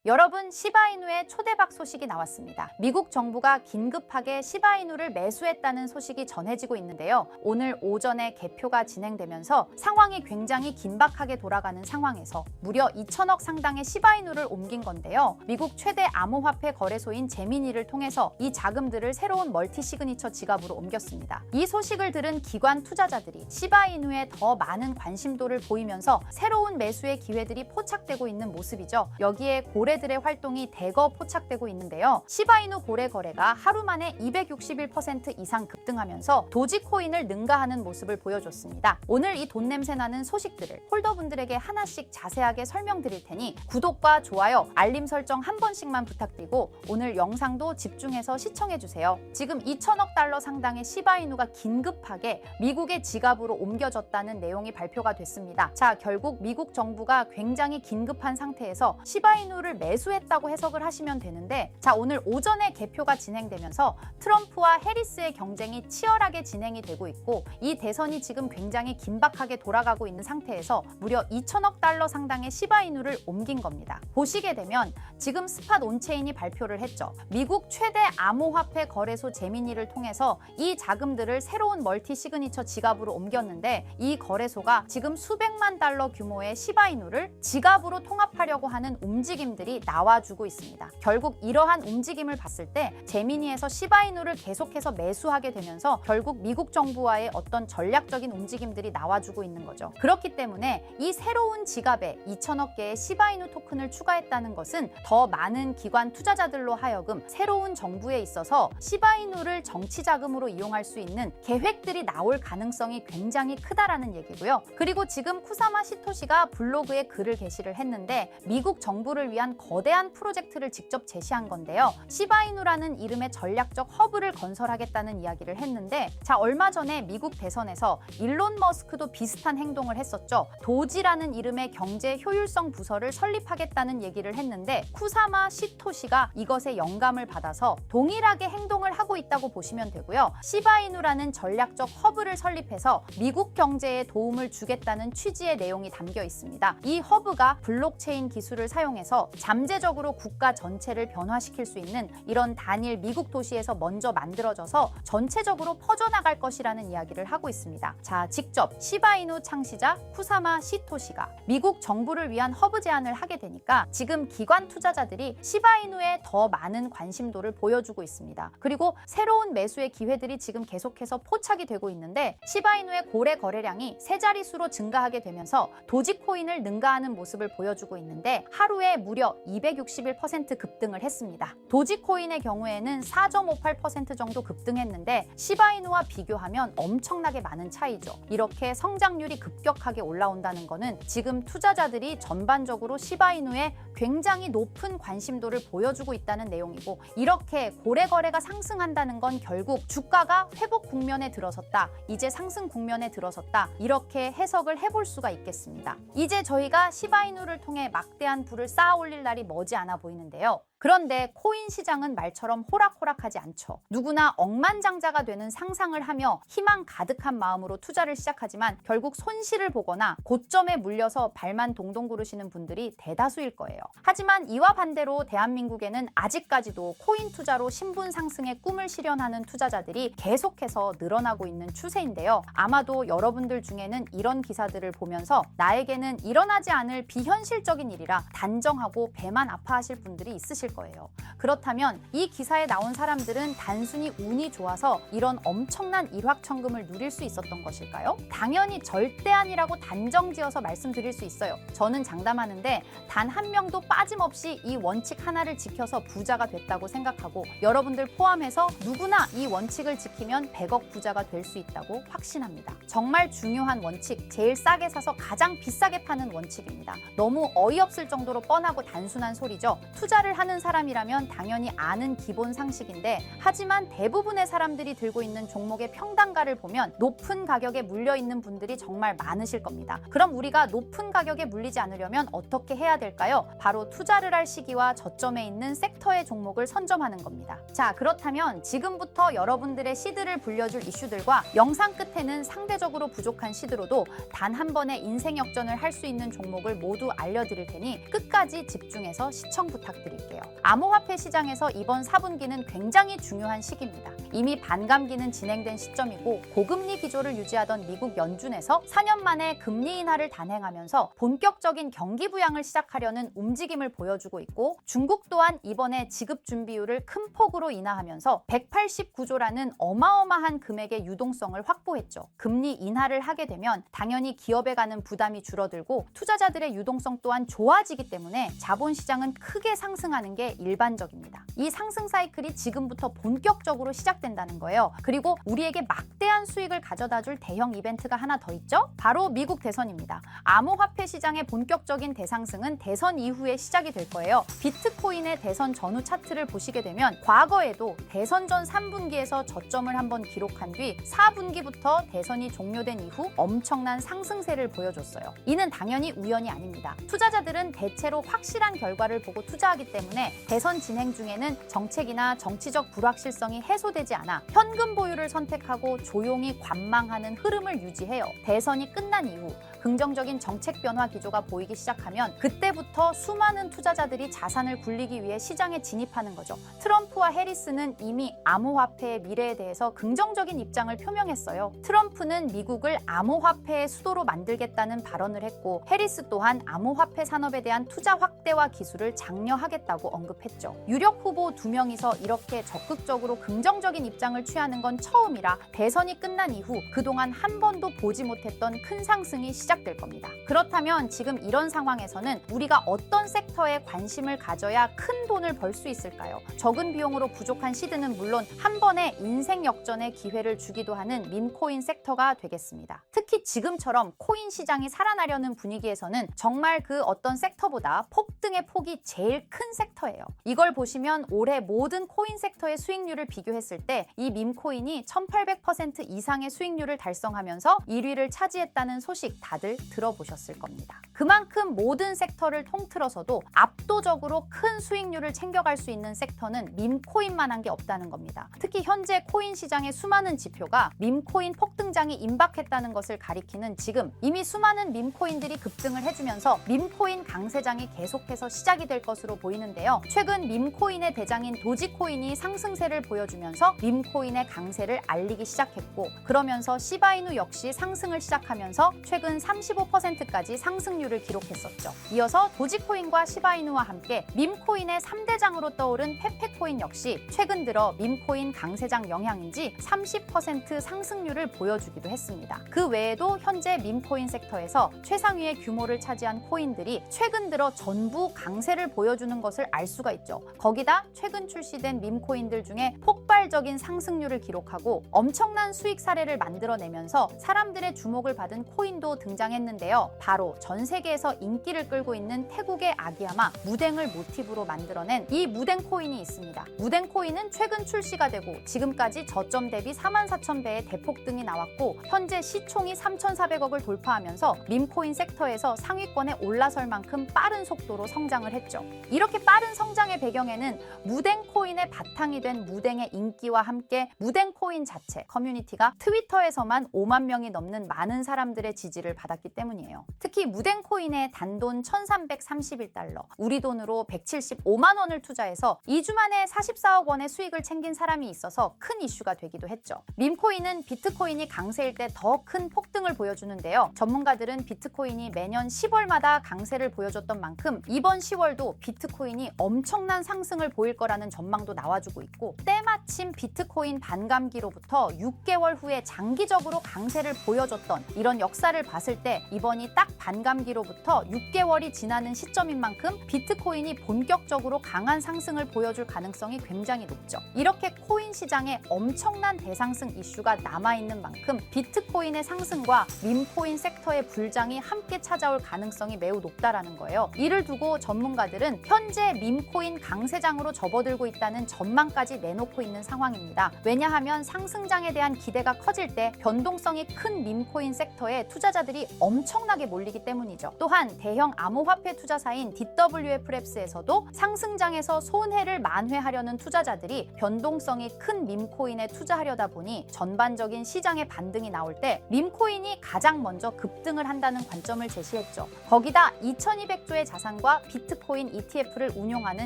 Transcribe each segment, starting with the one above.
여러분, 시바이누의 초대박 소식이 나왔습니다. 미국 정부가 긴급하게 시바이누를 매수했다는 소식이 전해지고 있는데요. 오늘 오전에 개표가 진행되면서 상황이 굉장히 긴박하게 돌아가는 상황에서 무려 2천억 상당의 시바이누를 옮긴 건데요. 미국 최대 암호화폐 거래소인 제미니를 통해서 이 자금들을 새로운 멀티 시그니처 지갑으로 옮겼습니다. 이 소식을 들은 기관 투자자들이 시바이누에 더 많은 관심도를 보이면서 새로운 매수의 기회들이 포착되고 있는 모습이죠. 여기에 고래들의 활동이 대거 포착되고 있는데요. 시바이누 고래 거래가 하루 만에 261% 이상 급등하면서 도지코인을 능가하는 모습을 보여줬습니다. 오늘 이 돈 냄새 나는 소식들을 홀더분들에게 하나씩 자세하게 설명드릴 테니 구독과 좋아요, 알림 설정 한 번씩만 부탁드리고 오늘 영상도 집중해서 시청해주세요. 지금 2천억 달러 상당의 시바이누가 긴급하게 미국의 지갑으로 옮겨졌다는 내용이 발표가 됐습니다. 자, 결국 미국 정부가 굉장히 긴급한 상태에서 시바이누를 매수했다고 해석을 하시면 되는데, 자, 오늘 오전에 개표가 진행되면서 트럼프와 해리스의 경쟁이 치열하게 진행이 되고 있고 이 대선이 지금 굉장히 긴박하게 돌아가고 있는 상태에서 무려 2천억 달러 상당의 시바이누를 옮긴 겁니다. 보시게 되면 지금 스팟 온체인이 발표를 했죠. 미국 최대 암호화폐 거래소 제미니를 통해서 이 자금들을 새로운 멀티 시그니처 지갑으로 옮겼는데 이 거래소가 지금 수백만 달러 규모의 시바이누를 지갑으로 통합하려고 하는 움직임들이 나와주고 있습니다. 결국 이러한 움직임을 봤을 때 제미니에서 시바이누를 계속해서 매수하게 되면서 결국 미국 정부와의 어떤 전략적인 움직임들이 나와주고 있는 거죠. 그렇기 때문에 이 새로운 지갑에 2천억 개의 시바이누 토큰을 추가했다는 것은 더 많은 기관 투자자들로 하여금 새로운 정부에 있어서 시바이누를 정치 자금으로 이용할 수 있는 계획들이 나올 가능성이 굉장히 크다라는 얘기고요. 그리고 지금 쿠사마 시토시가 블로그에 글을 게시를 했는데 미국 정부를 위한 거대한 프로젝트를 직접 제시한 건데요. 시바이누라는 이름의 전략적 허브를 건설하겠다는 이야기를 했는데, 자, 얼마 전에 미국 대선에서 일론 머스크도 비슷한 행동을 했었죠. 도지라는 이름의 경제 효율성 부서를 설립하겠다는 얘기를 했는데 쿠사마 시토시가 이것에 영감을 받아서 동일하게 행동을 하고 있다고 보시면 되고요. 시바이누라는 전략적 허브를 설립해서 미국 경제에 도움을 주겠다는 취지의 내용이 담겨 있습니다. 이 허브가 블록체인 기술을 사용해서 잠재적으로 국가 전체를 변화시킬 수 있는 이런 단일 미국 도시에서 먼저 만들어져서 전체적으로 퍼져나갈 것이라는 이야기를 하고 있습니다. 자, 직접 시바이누 창시자 쿠사마 시토시가 미국 정부를 위한 허브 제안을 하게 되니까 지금 기관 투자자들이 시바이누에 더 많은 관심도를 보여주고 있습니다. 그리고 새로운 매수의 기회들이 지금 계속해서 포착이 되고 있는데 시바이누의 고래 거래량이 세 자릿수로 증가하게 되면서 도지코인을 능가하는 모습을 보여주고 있는데 하루에 무려 261% 급등을 했습니다. 도지코인의 경우에는 4.58% 정도 급등했는데 시바이누와 비교하면 엄청나게 많은 차이죠. 이렇게 성장률이 급격하게 올라온다는 거는 지금 투자자들이 전반적으로 시바이누에 굉장히 높은 관심도를 보여주고 있다는 내용이고, 이렇게 고래 거래가 상승한다는 건 결국 주가가 회복 국면에 들어섰다, 이제 상승 국면에 들어섰다, 이렇게 해석을 해볼 수가 있겠습니다. 이제 저희가 시바이누를 통해 막대한 부를 쌓아 올릴 날이 머지않아 보이는데요. 그런데 코인 시장은 말처럼 호락호락하지 않죠. 누구나 억만장자가 되는 상상을 하며 희망 가득한 마음으로 투자를 시작하지만 결국 손실을 보거나 고점에 물려서 발만 동동 구르시는 분들이 대다수일 거예요. 하지만 이와 반대로 대한민국에는 아직까지도 코인 투자로 신분 상승의 꿈을 실현하는 투자자들이 계속해서 늘어나고 있는 추세인데요. 아마도 여러분들 중에는 이런 기사들을 보면서 나에게는 일어나지 않을 비현실적인 일이라 단정하고 배만 아파하실 분들이 있으실 거예요. 그렇다면 이 기사에 나온 사람들은 단순히 운이 좋아서 이런 엄청난 일확천금을 누릴 수 있었던 것일까요? 당연히 절대 아니라고 단정지어서 말씀드릴 수 있어요. 저는 장담하는데 단 한 명도 빠짐없이 이 원칙 하나를 지켜서 부자가 됐다고 생각하고 여러분들 포함해서 누구나 이 원칙을 지키면 100억 부자가 될 수 있다고 확신합니다. 정말 중요한 원칙, 제일 싸게 사서 가장 비싸게 파는 원칙입니다. 너무 어이없을 정도로 뻔하고 단순한 소리죠. 투자를 하는 사람이라면 당연히 아는 기본 상식인데, 하지만 대부분의 사람들이 들고 있는 종목의 평단가를 보면 높은 가격에 물려 있는 분들이 정말 많으실 겁니다. 그럼 우리가 높은 가격에 물리지 않으려면 어떻게 해야 될까요? 바로 투자를 할 시기와 저점에 있는 섹터의 종목을 선점하는 겁니다. 자, 그렇다면 지금부터 여러분들의 시드를 불려줄 이슈들과 영상 끝에는 상대적으로 부족한 시드로도 단 한 번의 인생 역전을 할 수 있는 종목을 모두 알려드릴 테니 끝까지 집중해서 시청 부탁드릴게요. 암호화폐 시장에서 이번 4분기는 굉장히 중요한 시기입니다. 이미 반감기는 진행된 시점이고, 고금리 기조를 유지하던 미국 연준에서 4년 만에 금리 인하를 단행하면서 본격적인 경기 부양을 시작하려는 움직임을 보여주고 있고, 중국 또한 이번에 지급 준비율을 큰 폭으로 인하하면서 189조라는 어마어마한 금액의 유동성을 확보했죠. 금리 인하를 하게 되면 당연히 기업에 가는 부담이 줄어들고 투자자들의 유동성 또한 좋아지기 때문에 자본시장은 크게 상승하는 게 일반적입니다. 이 상승 사이클이 지금부터 본격적으로 시작된다는 거예요. 그리고 우리에게 막대한 수익을 가져다줄 대형 이벤트가 하나 더 있죠? 바로 미국 대선입니다. 암호화폐 시장의 본격적인 대상승은 대선 이후에 시작이 될 거예요. 비트코인의 대선 전후 차트를 보시게 되면 과거에도 대선 전 3분기에서 저점을 한번 기록한 뒤 4분기부터 대선이 종료된 이후 엄청난 상승세를 보여줬어요. 이는 당연히 우연이 아닙니다. 투자자들은 대체로 확실한 결과를 보고 투자하기 때문에 대선 진행 중에는 정책이나 정치적 불확실성이 해소되지 않아 현금 보유를 선택하고 조용히 관망하는 흐름을 유지해요. 대선이 끝난 이후 긍정적인 정책 변화 기조가 보이기 시작하면 그때부터 수많은 투자자들이 자산을 굴리기 위해 시장에 진입하는 거죠. 트럼프와 해리스는 이미 암호화폐의 미래에 대해서 긍정적인 입장을 표명했어요. 트럼프는 미국을 암호화폐의 수도로 만들겠다는 발언을 했고, 해리스 또한 암호화폐 산업에 대한 투자 확대와 기술을 장려하겠다고 언급했죠. 유력 후보 2명이서 이렇게 적극적으로 긍정적인 입장을 취하는 건 처음이라 대선이 끝난 이후 그동안 한 번도 보지 못했던 큰 상승이 시작될 겁니다. 그렇다면 지금 이런 상황에서는 우리가 어떤 섹터에 관심을 가져야 큰 돈을 벌 수 있을까요? 적은 비용으로 부족한 시드는 물론 한 번에 인생 역전의 기회를 주기도 하는 밈코인 섹터가 되겠습니다. 특히 지금처럼 코인 시장이 살아나려는 분위기에서는 정말 그 어떤 섹터보다 폭등의 폭이 제일 큰 섹터예요. 이걸 보시면 올해 모든 코인 섹터의 수익률을 비교했을 때 이 밈코인이 1800% 이상의 수익률을 달성하면서 1위를 차지했다는 소식 다들 들어보셨을 겁니다. 그만큼 모든 섹터를 통틀어서도 압도적으로 큰 수익률을 챙겨갈 수 있는 섹터는 밈코인만한 게 없다는 겁니다. 특히 현재 코인 시장의 수많은 지표가 밈코인 폭등장이 임박했다는 것을 가리키는 지금 이미 수많은 밈코인들이 급등을 해주면서 밈코인 강세장이 계속해서 시작이 될 것으로 보이는데요. 최근 밈코인의 대장인 도지코인이 상승세를 보여주면서 밈코인의 강세를 알리기 시작했고, 그러면서 시바이누 역시 상승을 시작하면서 최근 35%까지 상승률을 기록했었죠. 이어서 도지코인과 시바이누와 함께 밈코인의 3대장으로 떠오른 페페코인 역시 최근 들어 밈코인 강세장 영향인지 30% 상승률을 보여주기도 했습니다. 그 외에도 현재 밈코인 섹터에서 최상위의 규모를 차지한 코인들이 최근 들어 전부 강세를 보여주는 것을 알 수가 있죠. 거기다 최근 출시된 밈코인들 중에 폭발적인 상승률을 기록하고 엄청난 수익 사례를 만들어내면서 사람들의 주목을 받은 코인도 등장했는데요. 바로 전 세계에서 인기를 끌고 있는 태국의 아기야마 무댕을 모티브로 만들어낸 이 무댕 코인이 있습니다. 무댕 코인은 최근 출시가 되고 지금까지 저점 대비 44,000배의 대폭등이 나왔고, 현재 시총이 3,400억을 돌파하면서 밈코인 섹터에서 상위권에 올라설 만큼 빠른 속도로 성장을 했죠. 이렇게 빠른 성장의 배경에는 무댕 코인의 바탕이 된 무댕의 인기와 함께 무댕 코인 자체 커뮤니티가 트위터에서만 5만 명이 넘는 많은 사람들의 지지를 받았기 때문이에요. 특히 무댕 코인의 단돈 1,331달러, 우리 돈으로 175만 원을 투자해서 2주 만에 44억 원의 수익을 챙긴 사람이 있어서 큰 이슈가 되기도 했죠. 밈코인은 비트코인이 강세일 때 더 큰 폭등을 보여주는데요. 전문가들은 비트코인이 매년 10월마다 강세를 보여줬던 만큼 이번 10월도 비트코인이 엄청난 상승을 보일 거라는 전망도 나와주고 있고, 때마침 비트코인 반감기로부터 6개월 후에 장기적으로 강세를 보여줬던 이런 역사를 봤을 때 이번이 딱 반감기로부터 6개월이 지나는 시점인 만큼 비트코인이 본격적으로 강한 상승을 보여줄 가능성이 굉장히 높죠. 이렇게 코인 시장에 엄청난 대상승 이슈가 남아있는 만큼 비트코인의 상승과 밈코인 섹터의 불장이 함께 찾아올 가능성이 매우 높다라는 거예요. 이를 두고 전문가들은 현재 밈코인 강세장으로 접어들고 있다는 전망까지 내놓고 있는 상황입니다. 왜냐하면 상승장에 대한 기대가 커질 때 변동성이 큰 밈코인 섹터에 투자자들이 엄청나게 몰리기 때문이죠. 또한 대형 암호화폐 투자사인 DWF랩스에서도 상승장에서 손해를 만회하려는 투자자들이 변동성이 큰 밈코인에 투자하려다 보니 전반적인 시장의 반등이 나올 때 밈코인이 가장 먼저 급등을 한다는 관점을 제시했죠. 거기다 2200조의 자산과 비트코인 ETF를 운용하는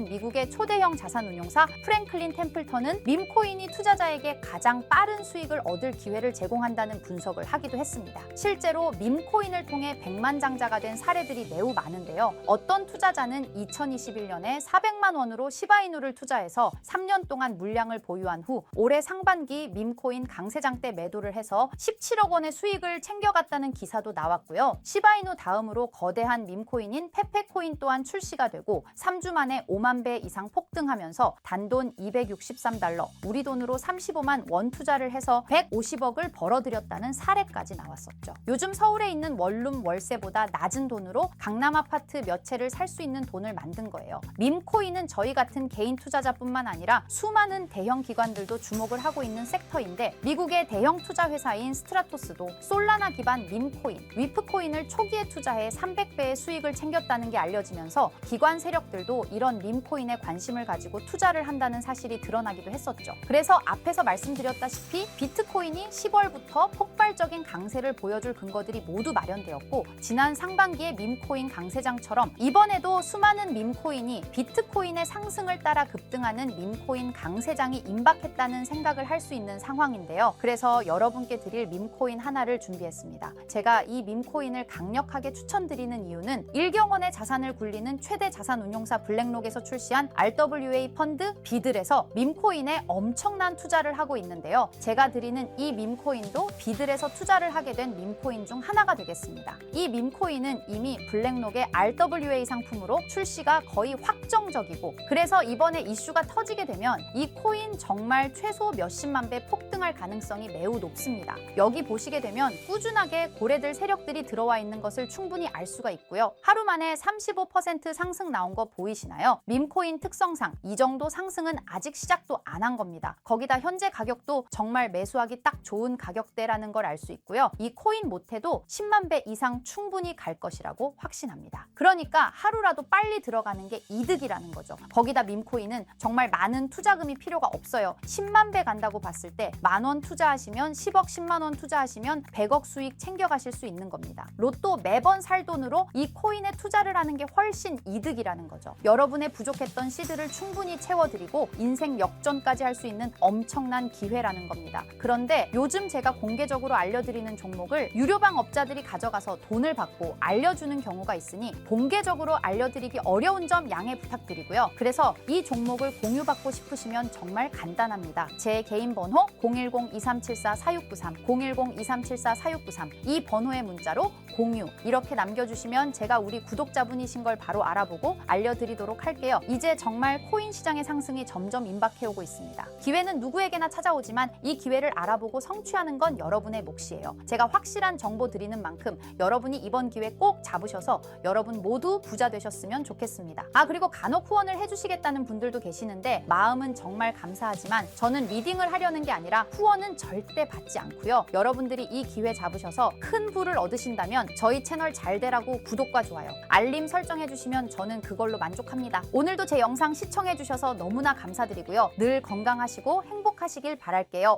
미국의 초대형 자산운용사 프랭클린 템플턴은 밈코인이 투자자에게 가장 빠른 수익을 얻을 기회를 제공한다는 분석을 하기도 했습니다. 실제로 밈코인을 통해 백만장자가 된 사례들이 매우 많은데요. 어떤 투자자는 2021년에 400만 원으로 시바이누를 투자해서 3년 동안 물량을 보유한 후 올해 상반기 밈코인 강세장 때 매도를 해서 17억 원의 수익을 챙겨갔다는 기사도 나왔고요. 시바이누 다음으로 거대한 밈코인인 페페코인 또한 출시가 되고 3주 만에 5만 배 이상 폭등하면서 단돈 263달러, 우리 돈으로 35만 원 투자를 해서 150억을 벌어들였다는 사례까지 나왔었죠. 요즘 서울에 있는 원룸 월세보다 낮은 돈으로 강남 아파트 몇 채를 살 수 있는 돈을 만든 거예요. 밈코인은 저희 같은 개인 투자자뿐만 아니라 수많은 대형 기관들도 주목을 하고 있는 섹터인데 미국의 대형 투자 회사인 스트라토스도 솔라나 기반 밈코인, 위프코인을 초기에 투자해 300배의 수익을 챙겼다는 게 알려지면서 기관 세력들도 이런 밈코인에 관심을 가지고 투자를 한다는 사실이 드러나기도 했었죠. 그래서 앞에서 말씀드렸다시피 비트코인이 10월부터 폭발적인 강세를 보여줄 근거들이 모두 마련되었고 지난 상반기의 밈코인 강세장처럼 이번에도 수많은 밈코인이 비트코인의 상승을 따라 급등하는 밈코인 강세장이 임박했다는 생각을 할 수 있는 상황인데요. 그래서 여러분께 드릴 밈코인 하나를 준비했습니다. 제가 이 밈코인을 강력하게 추천드리는 이유는 일경원의 자산을 굴리는 최대 자산운용사 블랙록에서 출시한 RWA 펀드 비들에서 밈코인에 엄청난 투자를 하고 있는데요. 제가 드리는 이 밈코인도 비들에서 투자를 하게 된 밈코인 중 하나가 되겠습니다. 이 밈코인은 이미 블랙록의 RWA 상품으로 출시가 거의 확정적이고 그래서 이번에 이슈가 터지게 되면 이 코인 정말 최소 몇십만 배 폭등할 가능성이 매우 높습니다. 여기 보시게 되면 꾸준하게 고래들 세력들이 들어와 있는 것을 충분히 알 수가 있고요. 하루 만에 35% 상승 나온 거 보이시나요? 밈코인 특성상 이 정도 상승은 아직 시작도 안 한 겁니다. 거기다 현재 가격도 정말 매수하기 딱 좋은 가격대라는 걸 알 수 있고요. 이 코인 못해도 10만 배 이상 충분히 갈 것이라고 확신합니다. 그러니까 하루라도 빨리 들어가는 게 이득이라는 거죠. 거기다 밈코인은 정말 많은 투자금이 필요가 없어요. 10만 배 간다고 봤을 때 10,000원 투자하시면 10억, 10만 원 투자하시면 100억 수익 챙겨가실 수 있는 겁니다. 로또 매번 살 돈으로 이 코인에 투자를 하는 게 훨씬 이득이라는 거죠. 여러분의 부족했던 시드를 충분히 채워드리고 인생 역전까지 할 수 있는 엄청난 기회라는 겁니다. 그런데 요즘 제가 공개적으로 알려드리는 종목을 유료방 업자들이 가져가서 돈을 받고 알려주는 경우가 있으니 공개적으로 알려드리기 어려운 점 양해 부탁드리고요. 그래서 이 종목을 공유받고 싶으시면 정말 간단합니다. 제 개인 번호 010-2374-4693, 010-2374-4693 이 번호의 문자로 공유 이렇게 남겨주시면 제가 우리 구독자분이신 걸 바로 알아보고 알려드리도록 할게요. 이제 정말 코인 시장의 상승이 점점 임박해오고 있습니다. 기회는 누구에게나 찾아오지만 이 기회를 알아보고 성취하는 건 여러분의 몫이에요. 제가 확실한 정보 드리는 만큼 여러분이 이번 기회 꼭 잡으셔서 여러분 모두 부자 되셨으면 좋겠습니다. 그리고 간혹 후원을 해주시겠다는 분들도 계시는데 마음은 정말 감사하지만 저는 리딩을 하려는 게 아니라 후원은 절대 받지 않고요. 여러분들이 이 기회 잡으셔서 큰 부를 얻으신다면 저희 채널 잘 되라고 구독과 좋아요, 알림 설정해주시면 저는 그걸로 만족합니다. 오늘도 제 영상 시청해주셔서 너무나 감사드리고요. 늘 건강하시고 행복하시길 바랄게요.